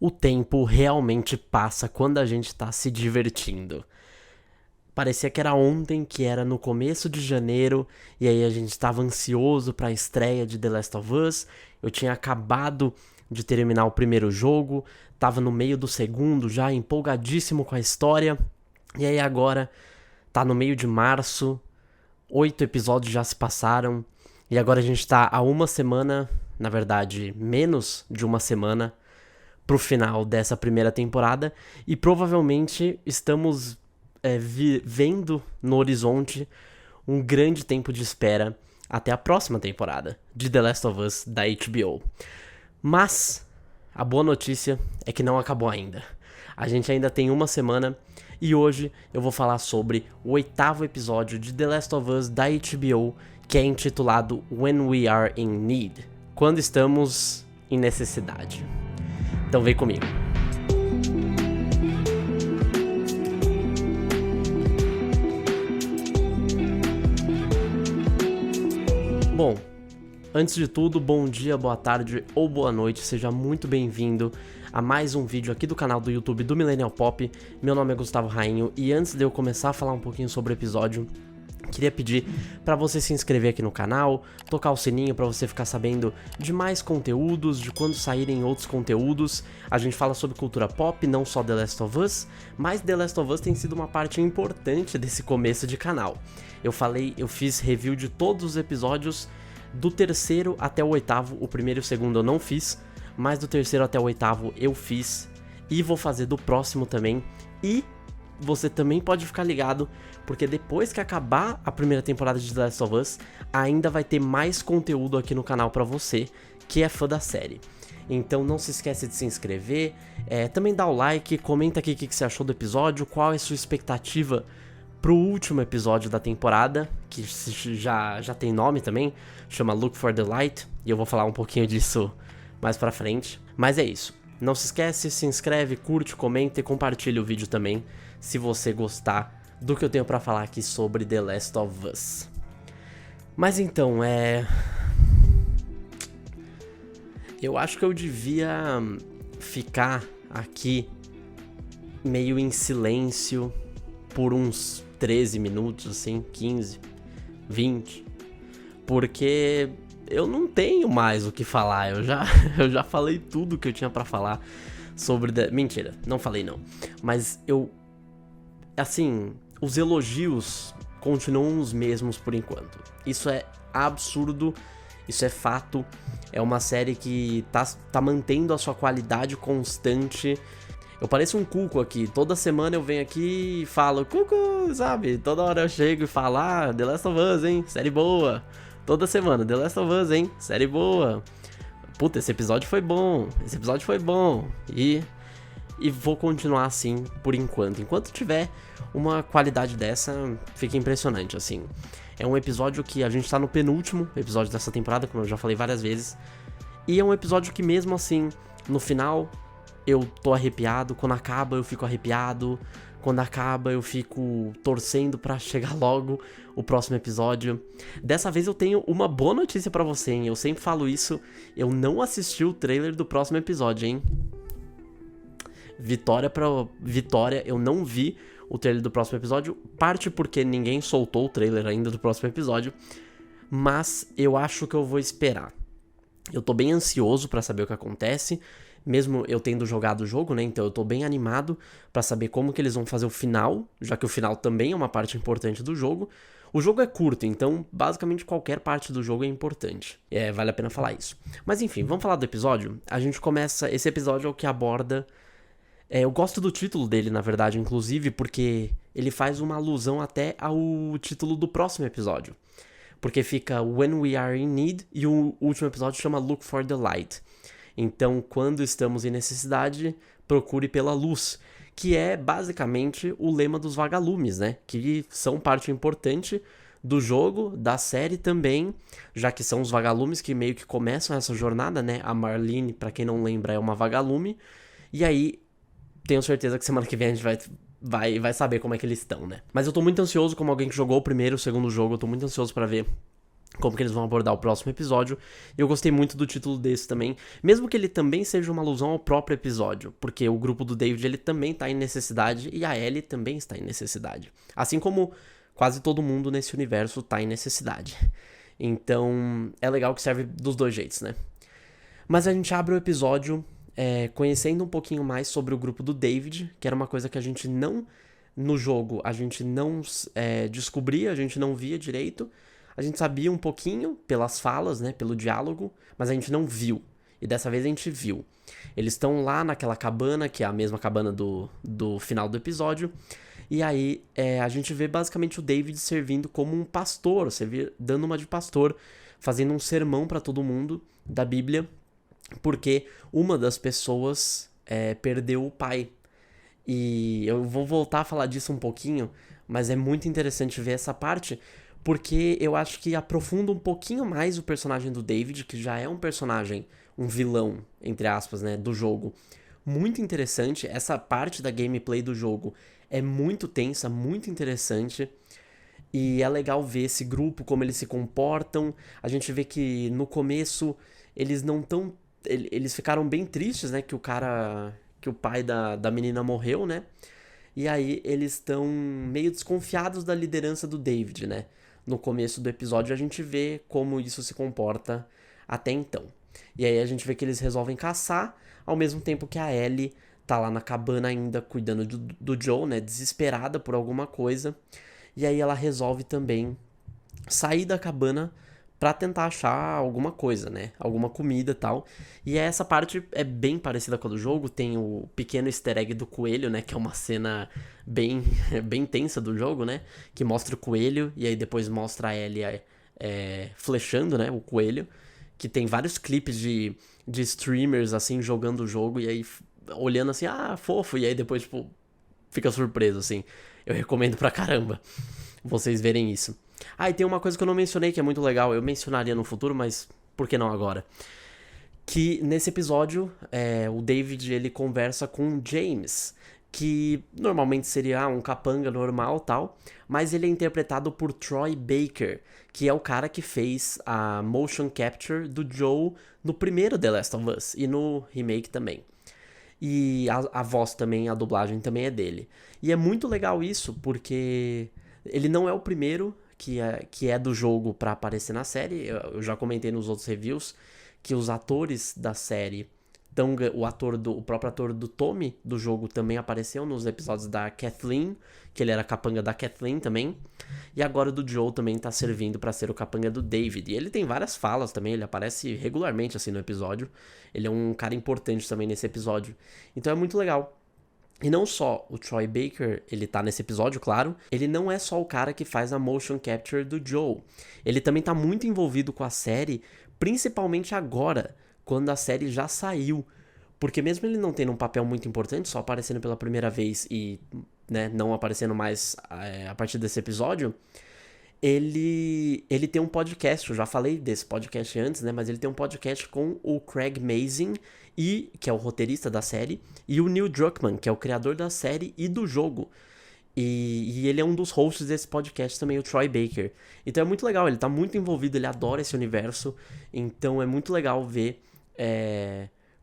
O tempo realmente passa quando a gente tá se divertindo. Parecia que era ontem, que era no começo de janeiro, e aí a gente estava ansioso para a estreia de The Last of Us. Eu tinha acabado de terminar o primeiro jogo, tava no meio do segundo, já empolgadíssimo com a história. E aí agora tá no meio de março, 8 episódios já se passaram, e agora a gente tá a uma semana, na verdade, menos de uma semana pro final dessa primeira temporada, e provavelmente estamos vendo no horizonte um grande tempo de espera até a próxima temporada de The Last of Us da HBO. Mas a boa notícia é que não acabou ainda. A gente ainda tem uma semana e hoje eu vou falar sobre o 8º episódio de The Last of Us da HBO, que é intitulado When We Are in Need, quando estamos em necessidade. Então vem comigo. Bom, antes de tudo, bom dia, boa tarde ou boa noite, seja muito bem-vindo a mais um vídeo aqui do canal do YouTube do Millennial Pop. Meu nome é Gustavo Rainho e antes de eu começar a falar um pouquinho sobre o episódio, queria pedir para você se inscrever aqui no canal, tocar o sininho para você ficar sabendo de mais conteúdos, de quando saírem outros conteúdos. A gente fala sobre cultura pop, não só The Last of Us, mas The Last of Us tem sido uma parte importante desse começo de canal. Eu fiz review de todos os episódios, do terceiro até o 8º, o primeiro e o segundo eu não fiz, mas do terceiro até o 8º eu fiz, e vou fazer do próximo também, e você também pode ficar ligado, porque depois que acabar a primeira temporada de The Last of Us, ainda vai ter mais conteúdo aqui no canal pra você, que é fã da série. Então não se esquece de se inscrever, também dá o like, comenta aqui o que você achou do episódio, qual é a sua expectativa pro último episódio da temporada, que já tem nome também, chama Look for the Light, e eu vou falar um pouquinho disso mais pra frente. Mas é isso, não se esquece, se inscreve, curte, comenta e compartilha o vídeo também, se você gostar do que eu tenho pra falar aqui sobre The Last of Us. Mas então, eu acho que eu devia ficar aqui meio em silêncio por uns 13 minutos, assim, 15, 20, porque eu não tenho mais o que falar, eu já falei tudo que eu tinha pra falar sobre... Mentira, não falei não, mas os elogios continuam os mesmos por enquanto. Isso é absurdo, isso é fato, é uma série que tá mantendo a sua qualidade constante. Eu pareço um cuco aqui, toda semana eu venho aqui e falo, cuco, sabe? Toda hora eu chego e falo, The Last of Us, hein? Série boa. Toda semana, The Last of Us, hein? Série boa. Puta, esse episódio foi bom. E vou continuar assim por enquanto. Enquanto tiver uma qualidade dessa, fica impressionante, assim. É um episódio que a gente tá no penúltimo episódio dessa temporada, como eu já falei várias vezes. E é um episódio que mesmo assim, no final, eu tô arrepiado. Quando acaba, eu fico arrepiado. Quando acaba, eu fico torcendo pra chegar logo o próximo episódio. Dessa vez eu tenho uma boa notícia pra você, hein? Eu sempre falo isso, eu não assisti o trailer do próximo episódio, hein? Vitória, eu não vi o trailer do próximo episódio, parte porque ninguém soltou o trailer ainda do próximo episódio, mas eu acho que eu vou esperar. Eu tô bem ansioso pra saber o que acontece, mesmo eu tendo jogado o jogo, né, então eu tô bem animado pra saber como que eles vão fazer o final, já que o final também é uma parte importante do jogo. O jogo é curto, então basicamente qualquer parte do jogo é importante, vale a pena falar isso. Mas enfim, vamos falar do episódio? A gente começa, esse episódio é o que aborda... eu gosto do título dele, na verdade, inclusive, porque ele faz uma alusão até ao título do próximo episódio. Porque fica When We Are in Need e o último episódio chama Look for the Light. Então, quando estamos em necessidade, procure pela luz, que é basicamente o lema dos vagalumes, né? Que são parte importante do jogo, da série também, já que são os vagalumes que meio que começam essa jornada, né? A Marlene, pra quem não lembra, é uma vagalume. E aí, tenho certeza que semana que vem a gente vai saber como é que eles estão, né? Mas eu tô muito ansioso, como alguém que jogou o primeiro e o segundo jogo, eu tô muito ansioso pra ver como que eles vão abordar o próximo episódio. E eu gostei muito do título desse também, mesmo que ele também seja uma alusão ao próprio episódio, porque o grupo do David, ele também tá em necessidade e a Ellie também está em necessidade. Assim como quase todo mundo nesse universo tá em necessidade. Então, é legal que serve dos dois jeitos, né? Mas a gente abre o episódio conhecendo um pouquinho mais sobre o grupo do David, que era uma coisa que a gente não, no jogo, a gente não descobria, a gente não via direito. A gente sabia um pouquinho pelas falas, né, pelo diálogo, mas a gente não viu. E dessa vez a gente viu. Eles estão lá naquela cabana, que é a mesma cabana do final do episódio. E aí a gente vê basicamente o David servindo como um pastor, dando uma de pastor, fazendo um sermão para todo mundo da Bíblia, porque uma das pessoas perdeu o pai. E eu vou voltar a falar disso um pouquinho, mas é muito interessante ver essa parte, porque eu acho que aprofunda um pouquinho mais o personagem do David, que já é um personagem, um vilão, entre aspas, né, do jogo. Muito interessante, essa parte da gameplay do jogo é muito tensa, muito interessante, e é legal ver esse grupo, como eles se comportam. A gente vê que no começo eles não tão... Eles ficaram bem tristes, né, que o pai da menina morreu, né? E aí eles estão meio desconfiados da liderança do David, né? No começo do episódio a gente vê como isso se comporta até então. E aí a gente vê que eles resolvem caçar, ao mesmo tempo que a Ellie tá lá na cabana ainda cuidando do Joe, né? Desesperada por alguma coisa. E aí ela resolve também sair da cabana pra tentar achar alguma coisa, né? Alguma comida e tal. E essa parte é bem parecida com a do jogo. Tem o pequeno easter egg do coelho, né? Que é uma cena bem, bem tensa do jogo, né? Que mostra o coelho e aí depois mostra a Ellie flechando, né? O coelho. Que tem vários clipes de streamers, assim, jogando o jogo e aí olhando assim, ah, fofo. E aí depois, tipo, fica surpreso, assim. Eu recomendo pra caramba vocês verem isso. Ah, e tem uma coisa que eu não mencionei que é muito legal. Eu mencionaria no futuro, mas por que não agora? Que nesse episódio, o David, ele conversa com o James, que normalmente seria um capanga normal tal, mas ele é interpretado por Troy Baker, que é o cara que fez a motion capture do Joe no primeiro The Last of Us e no remake também. E a voz também, a dublagem também é dele. E é muito legal isso, porque ele não é o primeiro que é do jogo pra aparecer na série. Eu já comentei nos outros reviews que os atores da série, o próprio ator do Tommy do jogo também apareceu nos episódios da Kathleen, que ele era capanga da Kathleen também. E agora o do Joe também tá servindo pra ser o capanga do David. E ele tem várias falas também, ele aparece regularmente assim no episódio. Ele é um cara importante também nesse episódio. Então é muito legal. E não só o Troy Baker, ele tá nesse episódio, claro, ele não é só o cara que faz a motion capture do Joe. Ele também tá muito envolvido com a série, principalmente agora, quando a série já saiu. Porque mesmo ele não tendo um papel muito importante, só aparecendo pela primeira vez e, né, não aparecendo mais a partir desse episódio, ele tem um podcast, eu já falei desse podcast antes, né, mas ele tem um podcast com o Craig Mazin, que é o roteirista da série, e o Neil Druckmann, que é o criador da série e do jogo. E ele é um dos hosts desse podcast também, o Troy Baker. Então é muito legal, ele tá muito envolvido, ele adora esse universo, então é muito legal ver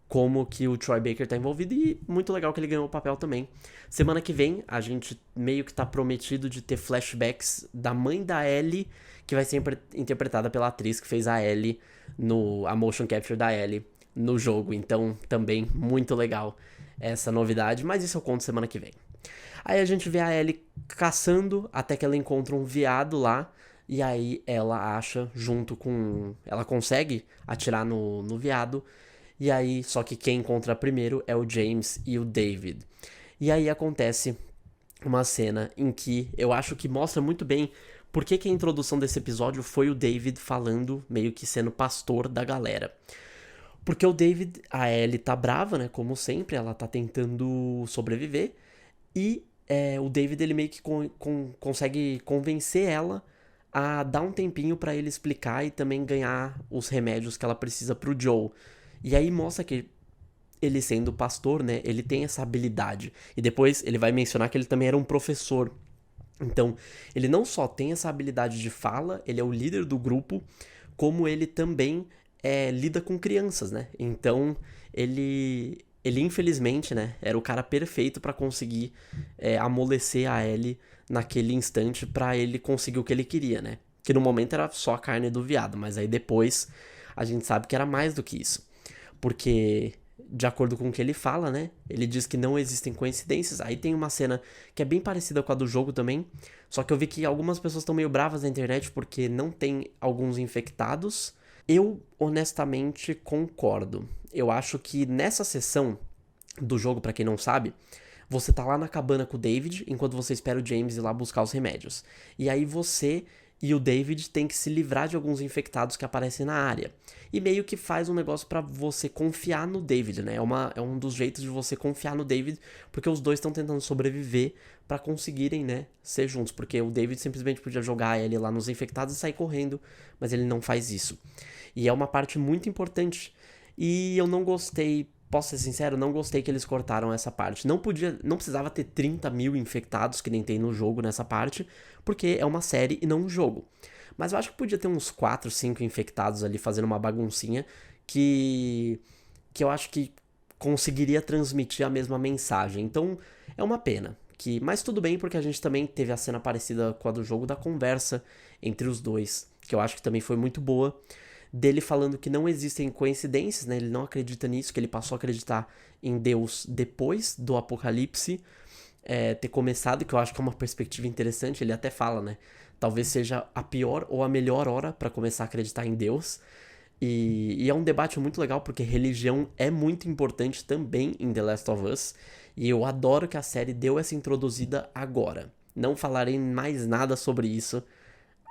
como que o Troy Baker tá envolvido e muito legal que ele ganhou o papel também. Semana que vem, a gente meio que tá prometido de ter flashbacks da mãe da Ellie, que vai ser interpretada pela atriz que fez a Ellie, a motion capture da Ellie no jogo. Então, também muito legal essa novidade, mas isso eu conto semana que vem. Aí a gente vê a Ellie caçando até que ela encontra um veado lá, e aí ela acha ela consegue atirar no veado. E aí, só que quem encontra primeiro é o James e o David. E aí acontece uma cena em que eu acho que mostra muito bem por que a introdução desse episódio foi o David falando, meio que sendo pastor da galera. Porque o David, a Ellie tá brava, né, como sempre, ela tá tentando sobreviver. E o David, ele meio que consegue convencer ela a dar um tempinho pra ele explicar e também ganhar os remédios que ela precisa pro Joe. E aí mostra que ele sendo pastor, né, ele tem essa habilidade. E depois ele vai mencionar que ele também era um professor. Então, ele não só tem essa habilidade de fala, ele é o líder do grupo, como ele também lida com crianças, né? Então, ele infelizmente, né, era o cara perfeito pra conseguir amolecer a Ellie naquele instante pra ele conseguir o que ele queria, né? Que no momento era só a carne do viado, mas aí depois a gente sabe que era mais do que isso. Porque, de acordo com o que ele fala, né, ele diz que não existem coincidências. Aí tem uma cena que é bem parecida com a do jogo também, só que eu vi que algumas pessoas estão meio bravas na internet porque não tem alguns infectados. Eu, honestamente, concordo. Eu acho que nessa sessão do jogo, pra quem não sabe, você tá lá na cabana com o David, enquanto você espera o James ir lá buscar os remédios. E aí você e o David tem que se livrar de alguns infectados que aparecem na área. E meio que faz um negócio pra você confiar no David, né? É um dos jeitos de você confiar no David, porque os dois estão tentando sobreviver pra conseguirem, né, ser juntos. Porque o David simplesmente podia jogar ele lá nos infectados e sair correndo, mas ele não faz isso. E é uma parte muito importante. E eu não gostei, posso ser sincero, não gostei que eles cortaram essa parte. Não precisava ter 30 mil infectados, que nem tem no jogo nessa parte, porque é uma série e não um jogo. Mas eu acho que podia ter uns 4, 5 infectados ali fazendo uma baguncinha que eu acho que conseguiria transmitir a mesma mensagem. Então é uma pena. Mas tudo bem, porque a gente também teve a cena parecida com a do jogo da conversa entre os dois, que eu acho que também foi muito boa, dele falando que não existem coincidências, né? Ele não acredita nisso, que ele passou a acreditar em Deus depois do Apocalipse ter começado, que eu acho que é uma perspectiva interessante. Ele até fala, né? Talvez seja a pior ou a melhor hora para começar a acreditar em Deus. E é um debate muito legal, porque religião é muito importante também em The Last of Us. E eu adoro que a série deu essa introduzida agora. Não falarei mais nada sobre isso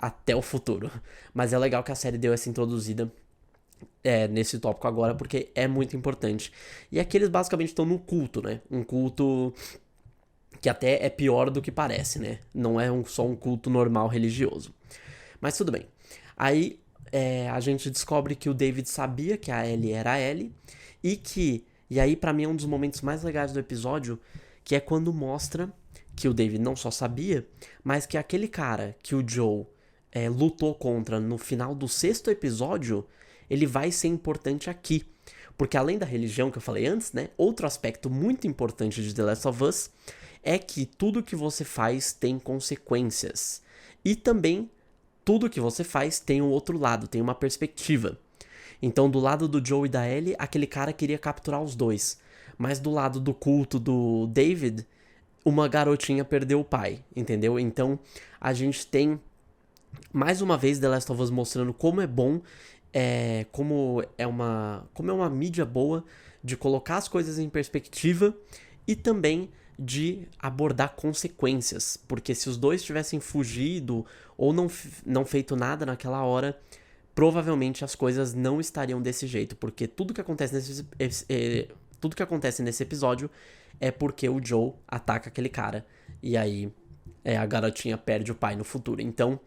até o futuro. Mas é legal que a série deu essa introduzida nesse tópico agora, porque é muito importante. E aqui eles basicamente estão no culto, né? Um culto que até é pior do que parece, né? Não é só um culto normal religioso. Mas tudo bem. Aí a gente descobre que o David sabia que a Ellie era a Ellie e aí pra mim é um dos momentos mais legais do episódio, que é quando mostra que o David não só sabia, mas que aquele cara que o Joe lutou contra no final do 6º episódio, ele vai ser importante aqui. Porque além da religião que eu falei antes, né, outro aspecto muito importante de The Last of Us é que tudo que você faz tem consequências. E também, tudo que você faz tem um outro lado, tem uma perspectiva. Então, do lado do Joe e da Ellie, aquele cara queria capturar os dois. Mas do lado do culto do David, uma garotinha perdeu o pai, entendeu? Então, a gente tem, mais uma vez, The Last of Us mostrando como é bom, como é uma mídia boa de colocar as coisas em perspectiva e também de abordar consequências, porque se os dois tivessem fugido ou não feito nada naquela hora, provavelmente as coisas não estariam desse jeito, porque tudo que acontece nesse episódio é porque o Joe ataca aquele cara, e aí a garotinha perde o pai no futuro. Então,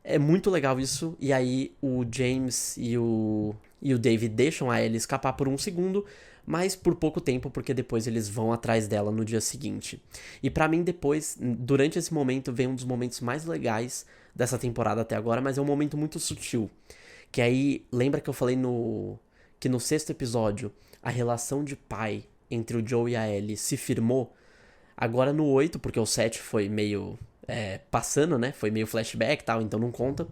é muito legal isso, e aí o James e o David deixam a Ellie escapar por um segundo, mas por pouco tempo, porque depois eles vão atrás dela no dia seguinte. E pra mim depois, durante esse momento, vem um dos momentos mais legais dessa temporada até agora, mas é um momento muito sutil. Que aí, lembra que eu falei que no 6º episódio, a relação de pai entre o Joe e a Ellie se firmou? Agora no 8, porque o 7 foi meio passando, né? Foi meio flashback e tal, então não conta.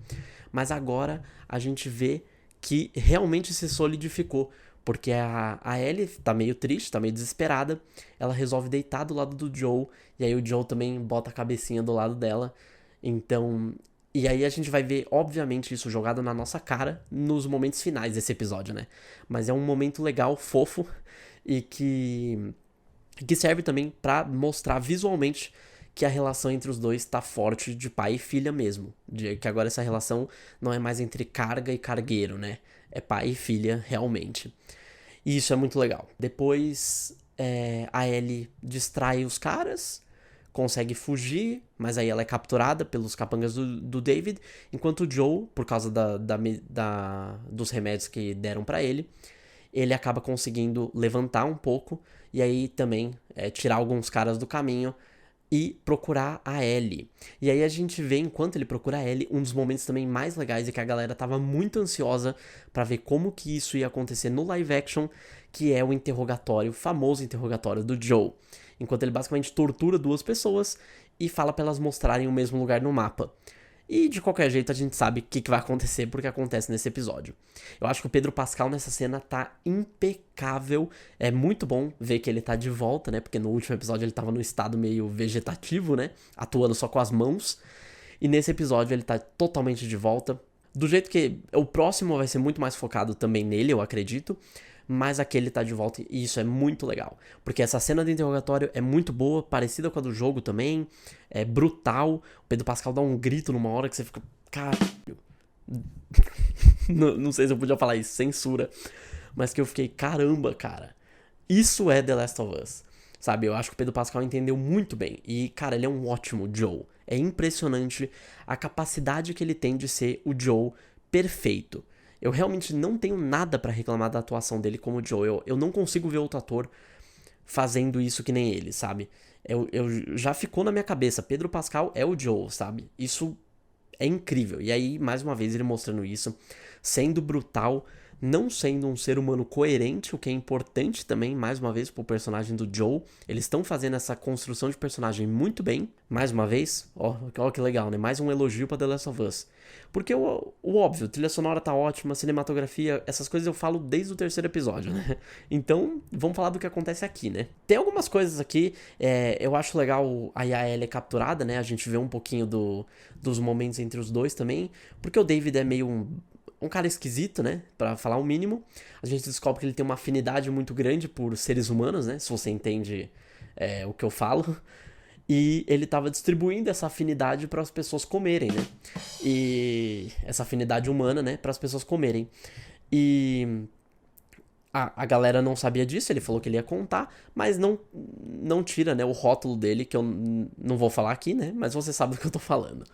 Mas agora a gente vê que realmente se solidificou. Porque a Ellie tá meio triste, tá meio desesperada. Ela resolve deitar do lado do Joe. E aí o Joe também bota a cabecinha do lado dela. Então... E aí a gente vai ver, obviamente, isso jogado na nossa cara nos momentos finais desse episódio, né? Mas é um momento legal, fofo. E que serve também pra mostrar visualmente que a relação entre os dois tá forte de pai e filha mesmo. Que agora essa relação não é mais entre carga e cargueiro, né? É pai e filha realmente. E isso é muito legal. Depois a Ellie distrai os caras, consegue fugir, mas aí ela é capturada pelos capangas do David, enquanto o Joe, por causa dos remédios que deram pra ele acaba conseguindo levantar um pouco e aí também tirar alguns caras do caminho e procurar a Ellie. E aí a gente vê, enquanto ele procura a Ellie, um dos momentos também mais legais é que a galera tava muito ansiosa pra ver como que isso ia acontecer no live action, que é o interrogatório, o famoso interrogatório do Joe. Enquanto ele basicamente tortura duas pessoas e fala pra elas mostrarem o mesmo lugar no mapa. E de qualquer jeito a gente sabe o que vai acontecer porque acontece nesse episódio. Eu acho que o Pedro Pascal nessa cena tá impecável. É muito bom ver que ele tá de volta, né? Porque no último episódio ele tava no estado meio vegetativo, né? Atuando só com as mãos. E nesse episódio ele tá totalmente de volta. Do jeito que o próximo vai ser muito mais focado também nele, eu acredito. Mas aquele tá de volta e isso é muito legal. Porque essa cena de interrogatório é muito boa, parecida com a do jogo também. É brutal. O Pedro Pascal dá um grito numa hora que você fica... Caralho. Não sei se eu podia falar isso, censura. Mas que eu fiquei, caramba, cara. Isso é The Last of Us. Sabe, eu acho que o Pedro Pascal entendeu muito bem. E, cara, ele é um ótimo Joe. É impressionante a capacidade que ele tem de ser o Joe perfeito. Eu realmente não tenho nada pra reclamar da atuação dele como Joe. Eu não consigo ver outro ator fazendo isso que nem ele, sabe? Já ficou na minha cabeça. Pedro Pascal é o Joe, sabe? Isso é incrível. E aí, mais uma vez, ele mostrando isso, sendo brutal, não sendo um ser humano coerente, o que é importante também, mais uma vez, pro personagem do Joe. Eles estão fazendo essa construção de personagem muito bem. Mais uma vez, ó que legal, né? Mais um elogio pra The Last of Us. Porque o óbvio, trilha sonora tá ótima, cinematografia, essas coisas eu falo desde o terceiro episódio, né? Então, vamos falar do que acontece aqui, né? Tem algumas coisas aqui, eu acho legal a Ellie capturada, né? A gente vê um pouquinho dos momentos entre os dois também, porque o David é meio um cara esquisito, né? Pra falar o mínimo. A gente descobre que ele tem uma afinidade muito grande por seres humanos, né? Se você entende o que eu falo. E ele tava distribuindo essa afinidade para as pessoas comerem, né? E essa afinidade humana, né? Para as pessoas comerem. E a galera não sabia disso, ele falou que ele ia contar, mas não tira, né, o rótulo dele, que eu não vou falar aqui, né? Mas você sabe do que eu tô falando.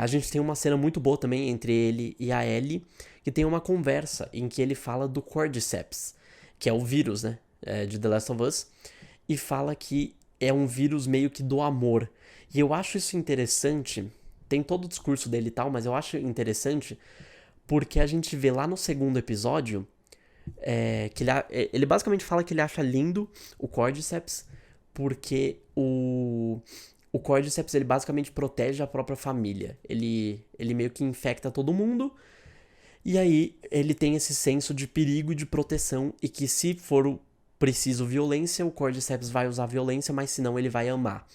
A gente tem uma cena muito boa também entre ele e a Ellie, que tem uma conversa em que ele fala do Cordyceps, que é o vírus, né? De The Last of Us, e fala que é um vírus meio que do amor. E eu acho isso interessante, tem todo o discurso dele e tal, mas eu acho interessante porque a gente vê lá no segundo episódio que ele basicamente fala que ele acha lindo o Cordyceps porque o Cordyceps ele basicamente protege a própria família. Ele meio que infecta todo mundo e aí ele tem esse senso de perigo e de proteção e que se for preciso violência, o Cordyceps vai usar violência, mas senão ele vai amar.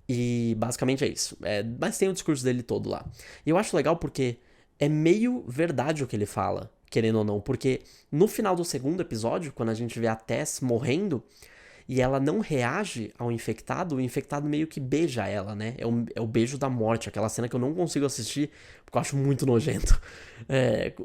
E basicamente é isso. Mas tem o discurso dele todo lá. E eu acho legal porque é meio verdade o que ele fala, querendo ou não. Porque no final do segundo episódio, quando a gente vê a Tess morrendo e ela não reage ao infectado, o infectado meio que beija ela, né? É o beijo da morte, aquela cena que eu não consigo assistir porque eu acho muito nojento.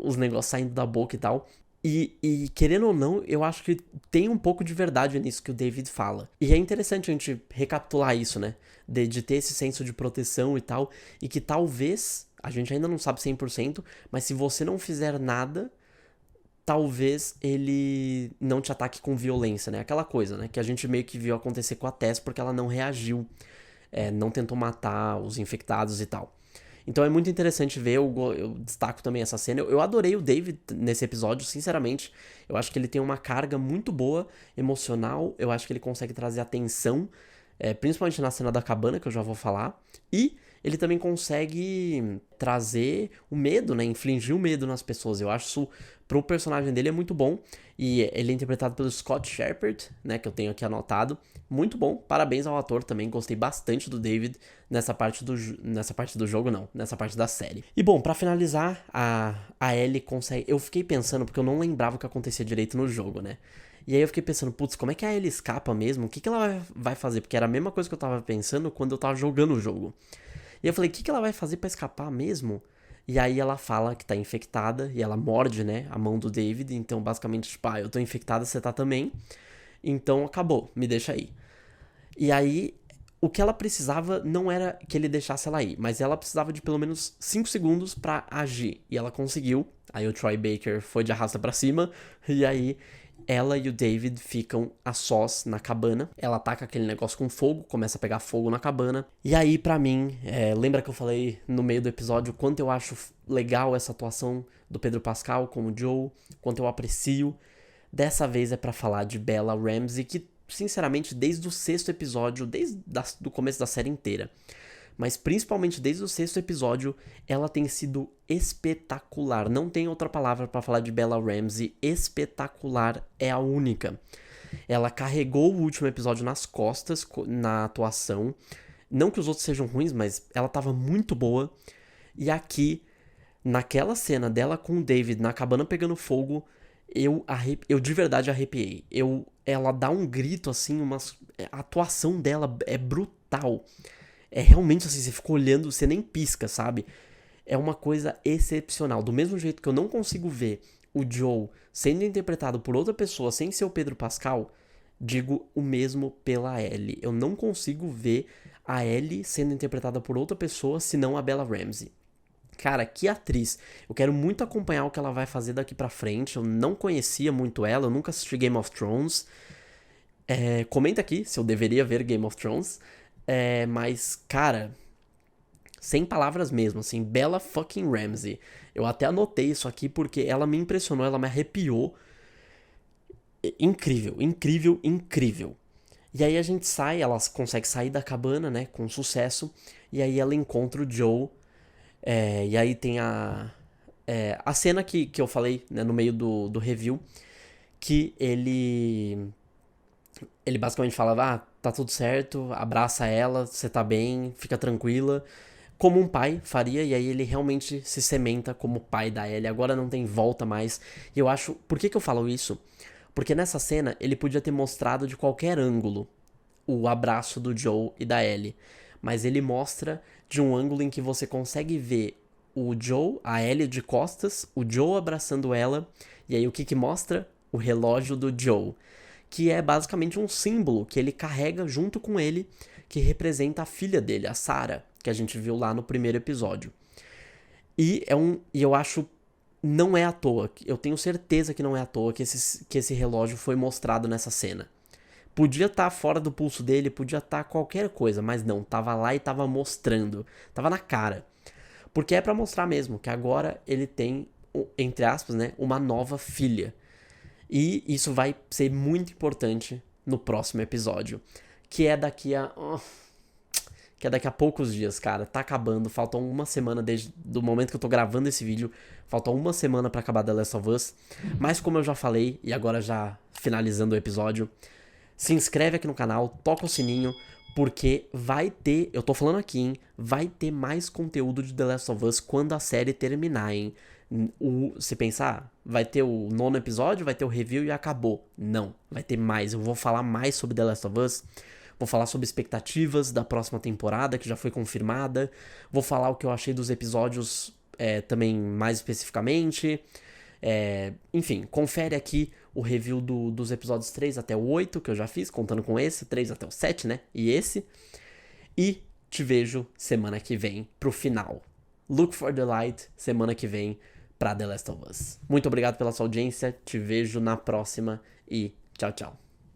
Os negócios saindo da boca e tal. E querendo ou não, eu acho que tem um pouco de verdade nisso que o David fala. E é interessante a gente recapitular isso, né? De ter esse senso de proteção e tal. E que talvez, a gente ainda não sabe 100%, mas se você não fizer nada, talvez ele não te ataque com violência, né? Aquela coisa, né? Que a gente meio que viu acontecer com a Tess porque ela não reagiu. Não tentou matar os infectados e tal. Então é muito interessante ver, eu destaco também essa cena. Eu adorei o David nesse episódio, sinceramente. Eu acho que ele tem uma carga muito boa, emocional. Eu acho que ele consegue trazer atenção, principalmente na cena da cabana, que eu já vou falar. E ele também consegue trazer o medo, né? Infligir o medo nas pessoas. Eu acho isso, pro personagem dele, é muito bom. E ele é interpretado pelo Scott Shepherd, né? Que eu tenho aqui anotado. Muito bom, parabéns ao ator também, gostei bastante do David nessa parte do jogo, não, nessa parte da série. E bom, pra finalizar, a Ellie consegue... Eu fiquei pensando, porque eu não lembrava o que acontecia direito no jogo, né? E aí eu fiquei pensando, putz, como é que a Ellie escapa mesmo? O que ela vai fazer? Porque era a mesma coisa que eu tava pensando quando eu tava jogando o jogo. E eu falei, o que ela vai fazer pra escapar mesmo? E aí ela fala que tá infectada, e ela morde, né, a mão do David, então basicamente, tipo, eu tô infectada, você tá também. Então acabou, me deixa aí. E aí, o que ela precisava não era que ele deixasse ela ir, mas ela precisava de pelo menos 5 segundos pra agir. E ela conseguiu. Aí o Troy Baker foi de arrasta pra cima. E aí ela e o David ficam a sós na cabana. Ela ataca aquele negócio com fogo, começa a pegar fogo na cabana. E aí, pra mim, lembra que eu falei no meio do episódio quanto eu acho legal essa atuação do Pedro Pascal como Joe, quanto eu aprecio. Dessa vez é pra falar de Bella Ramsey, que, sinceramente, desde o 6º episódio, desde o começo da série inteira, mas principalmente desde o 6º episódio, ela tem sido espetacular. Não tem outra palavra pra falar de Bella Ramsey. Espetacular é a única. Ela carregou o último episódio nas costas na atuação. Não que os outros sejam ruins, mas ela tava muito boa. E aqui, naquela cena dela com o David na cabana pegando fogo, eu de verdade arrepiei. Ela dá um grito assim, a atuação dela é brutal. É realmente assim, você fica olhando, você nem pisca, sabe? É uma coisa excepcional. Do mesmo jeito que eu não consigo ver o Joe sendo interpretado por outra pessoa sem ser o Pedro Pascal, digo o mesmo pela Ellie. Eu não consigo ver a Ellie sendo interpretada por outra pessoa senão a Bella Ramsey. Cara, que atriz. Eu quero muito acompanhar o que ela vai fazer daqui pra frente. Eu não conhecia muito ela, eu nunca assisti Game of Thrones. Comenta aqui se eu deveria ver Game of Thrones. Mas, cara, sem palavras mesmo, assim, Bella fucking Ramsey. Eu até anotei isso aqui porque ela me impressionou, ela me arrepiou. Incrível, incrível, incrível. E aí a gente sai, ela consegue sair da cabana, né, com sucesso. E aí ela encontra o Joe. E aí tem a cena que eu falei, né, no meio do review, que ele basicamente fala, tá tudo certo, abraça ela, você tá bem, fica tranquila, como um pai faria, e aí ele realmente se cementa como pai da Ellie, agora não tem volta mais. E eu acho, por que eu falo isso? Porque nessa cena ele podia ter mostrado de qualquer ângulo o abraço do Joe e da Ellie, mas ele mostra de um ângulo em que você consegue ver o Joe, a Ellie de costas, o Joe abraçando ela, e aí o que mostra? O relógio do Joe, que é basicamente um símbolo que ele carrega junto com ele, que representa a filha dele, a Sarah, que a gente viu lá no primeiro episódio. E eu acho, não é à toa, eu tenho certeza que não é à toa que esse relógio foi mostrado nessa cena. Podia estar fora do pulso dele, podia estar qualquer coisa, mas não, tava lá e tava mostrando, tava na cara. Porque é pra mostrar mesmo que agora ele tem, entre aspas, né, uma nova filha. E isso vai ser muito importante no próximo episódio, que é daqui a poucos dias, cara. Tá acabando, falta uma semana desde do momento que eu tô gravando esse vídeo, falta uma semana pra acabar The Last of Us. Mas como eu já falei, e agora já finalizando o episódio, se inscreve aqui no canal, toca o sininho, porque vai ter, eu tô falando aqui, hein, vai ter mais conteúdo de The Last of Us quando a série terminar, hein. Se pensar, vai ter o 9º episódio, vai ter o review e acabou. Não, vai ter mais. Eu vou falar mais sobre The Last of Us, vou falar sobre expectativas da próxima temporada, que já foi confirmada, vou falar o que eu achei dos episódios também mais especificamente. Enfim, confere aqui o review dos episódios 3 até o 8, que eu já fiz, contando com esse, 3 até o 7, né? E esse. E te vejo semana que vem pro final. Look for the light, semana que vem pra The Last of Us. Muito obrigado pela sua audiência, te vejo na próxima e tchau, tchau.